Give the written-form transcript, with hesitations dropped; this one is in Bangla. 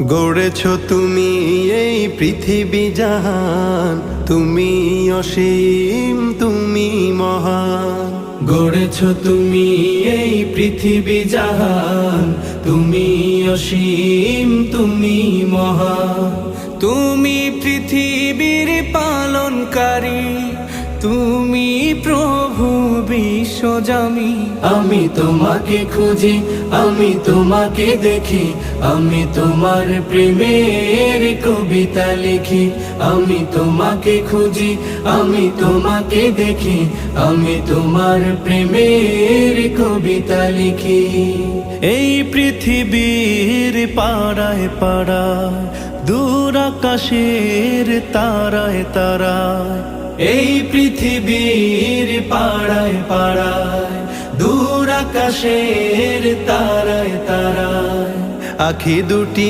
গড়েছ তুমি এই পৃথিবী জাহান, তুমি অসীম তুমি মহান। গড়েছ তুমি এই পৃথিবী জাহান, তুমি অসীম তুমি মহান। তুমি পৃথিবীর পালনকারী, তুমি প্রভু বিশ্বজামি। আমি তোমাকে খুঁজি, আমি তোমাকে দেখি, আমি তোমার প্রেমের কবিতা লিখি। আমি তোমাকে খুঁজি, আমি তোমাকে দেখি, আমি তোমার প্রেমের কবিতা লিখি। এই পৃথিবীর পাড়ায় পাড়ায়, দূর আকাশের তারায় তারায়, এই পৃথিবীর পাড়ায় পাড়ায়, দূর আকাশের তারায় তারায়, আখি দুটি